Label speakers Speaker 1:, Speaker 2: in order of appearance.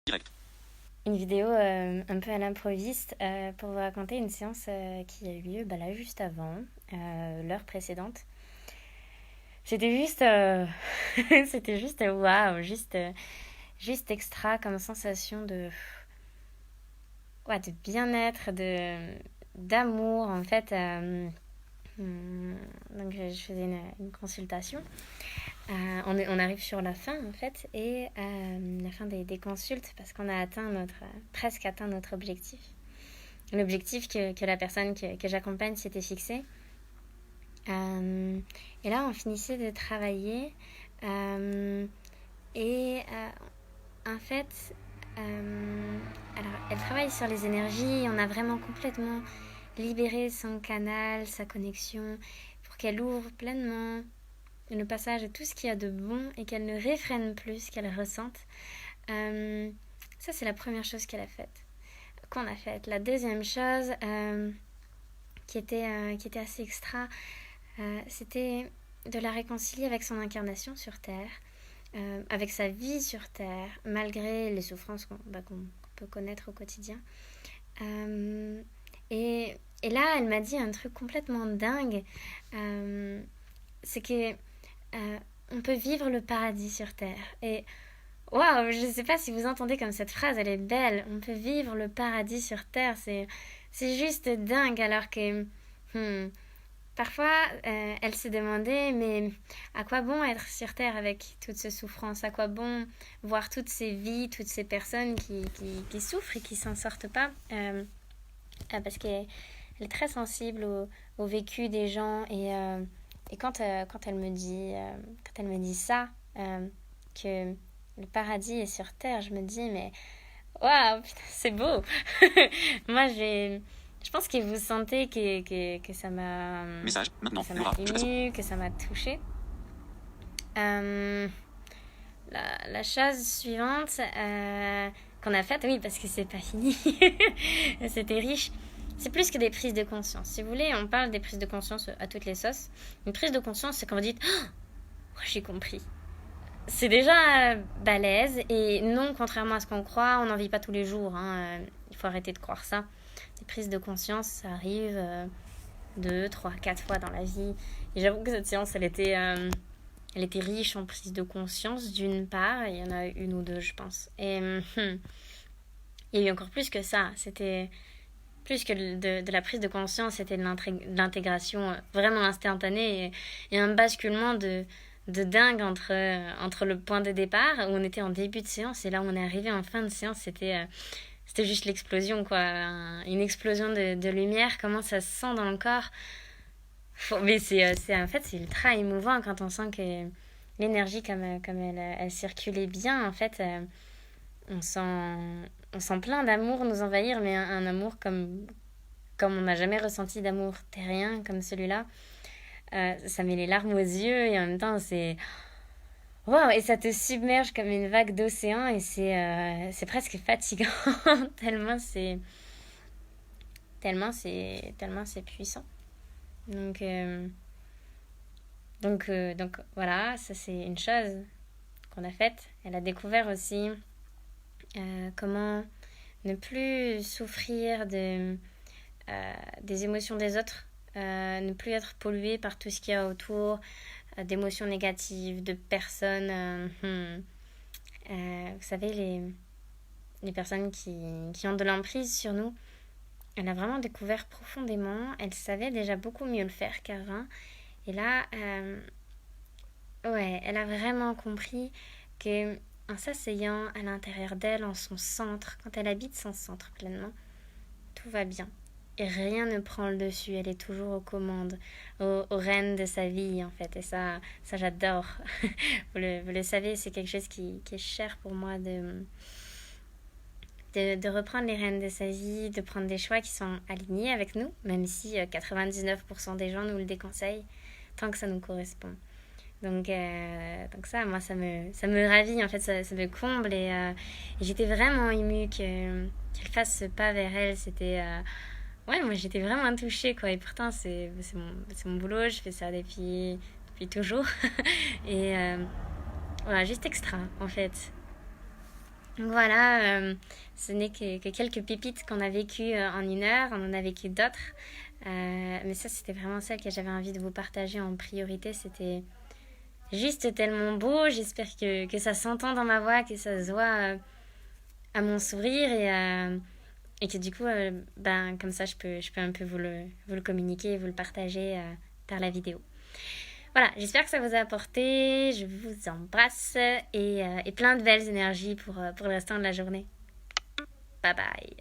Speaker 1: Direct.
Speaker 2: Une vidéo un peu à l'improviste pour vous raconter une séance qui a eu lieu là juste avant, l'heure précédente. C'était juste, c'était juste waouh, juste extra comme sensation de, ouais, de bien-être, d'amour en fait. Donc je faisais une consultation. On arrive sur la fin en fait et la fin des consultes parce qu'on a atteint presque atteint notre objectif. L'objectif que la personne que j'accompagne s'était fixé. Et là, on finissait de travailler. Euh, en fait, alors, elle travaille sur les énergies. On a vraiment complètement libéré son canal, sa connexion, pour qu'elle ouvre pleinement le passage de tout ce qu'il y a de bon et qu'elle ne réfrène plus, qu'elle ressente. Ça, c'est la première chose qu'elle a faite. Qu'on a faite. La deuxième chose, qui était assez extra, c'était de la réconcilier avec son incarnation sur Terre, avec sa vie sur Terre, malgré les souffrances qu'on peut connaître au quotidien. Euh, et là, elle m'a dit un truc complètement dingue. C'est que on peut vivre le paradis sur Terre. Et waouh, je ne sais pas si vous entendez comme cette phrase, elle est belle. On peut vivre le paradis sur Terre. C'est juste dingue, alors que parfois, elle s'est demandé, mais à quoi bon être sur Terre avec toute cette souffrance? À quoi bon voir toutes ces vies, toutes ces personnes qui souffrent et qui s'en sortent pas? Parce qu'elle est très sensible au vécu des gens. Et quand quand elle me dit ça, que le paradis est sur Terre, je me dis, mais waouh, putain, c'est beau! Moi, je pense que vous sentez que
Speaker 1: Message.
Speaker 2: que
Speaker 1: Maintenant.
Speaker 2: ça m'a
Speaker 1: Laura. Je te sens.
Speaker 2: ému, que ça m'a touchée. Euh, la chose suivante qu'on a faite, oui, parce que c'est pas fini, c'était riche. C'est plus que des prises de conscience. Si vous voulez, on parle des prises de conscience à toutes les sauces. Une prise de conscience, c'est quand vous dites oh, j'ai compris. C'est déjà balèze et non, contrairement à ce qu'on croit, on n'en vit pas tous les jours. Hein. Il faut arrêter de croire ça. Les prises de conscience, ça arrive 2, 3, 4 fois dans la vie. Et j'avoue que cette séance, elle était riche en prise de conscience, d'une part. Il y en a une ou deux, je pense. Et il y a eu encore plus que ça. C'était plus que de la prise de conscience, c'était de l'intégration vraiment instantanée et un basculement de dingue entre le point de départ où on était en début de séance et là où on est arrivé en fin de séance. C'était juste l'explosion, quoi. Une explosion de lumière. Comment ça se sent dans le corps. Mais en fait, c'est ultra émouvant quand on sent que l'énergie, comme elle circulait bien, en fait, on sent, on sent plein d'amour nous envahir, mais un amour comme on n'a jamais ressenti d'amour terrien comme celui-là. Ça met les larmes aux yeux et en même temps, c'est. Waouh! Et ça te submerge comme une vague d'océan et c'est presque fatigant tellement tellement c'est puissant. Donc, euh, donc voilà, ça c'est une chose qu'on a faite. Elle a découvert aussi comment ne plus souffrir des émotions des autres, ne plus être pollué par tout ce qu'il y a autour, d'émotions négatives, de personnes. Vous savez, les personnes qui ont de l'emprise sur nous. Elle a vraiment découvert profondément. Elle savait déjà beaucoup mieux le faire qu'avant. Et là, ouais, elle a vraiment compris que en s'asseyant à l'intérieur d'elle, en son centre, quand elle habite son centre pleinement, tout va bien. Et rien ne prend le dessus. Elle est toujours aux commandes, aux rênes de sa vie, en fait. Et ça j'adore. Vous le savez, c'est quelque chose qui est cher pour moi de reprendre les rênes de sa vie, de prendre des choix qui sont alignés avec nous, même si 99% des gens nous le déconseillent, tant que ça nous correspond. Donc ça, moi, ça me ravit, en fait, ça me comble. Et j'étais vraiment émue qu'elle fasse ce pas vers elle. C'était. Ouais, moi, j'étais vraiment touchée, quoi. Et pourtant, c'est mon boulot, je fais ça depuis toujours. Et voilà, juste extra, en fait. Donc voilà, ce n'est que quelques pépites qu'on a vécues en 1 heure, on en a vécu d'autres. Mais ça, c'était vraiment celle que j'avais envie de vous partager en priorité. C'était juste tellement beau. J'espère que ça s'entend dans ma voix, que ça se voit à mon sourire et que du coup, ben, comme ça, je peux un peu vous le communiquer, vous le partager par la vidéo. Voilà, j'espère que ça vous a apporté. Je vous embrasse et plein de belles énergies pour le restant de la journée. Bye bye.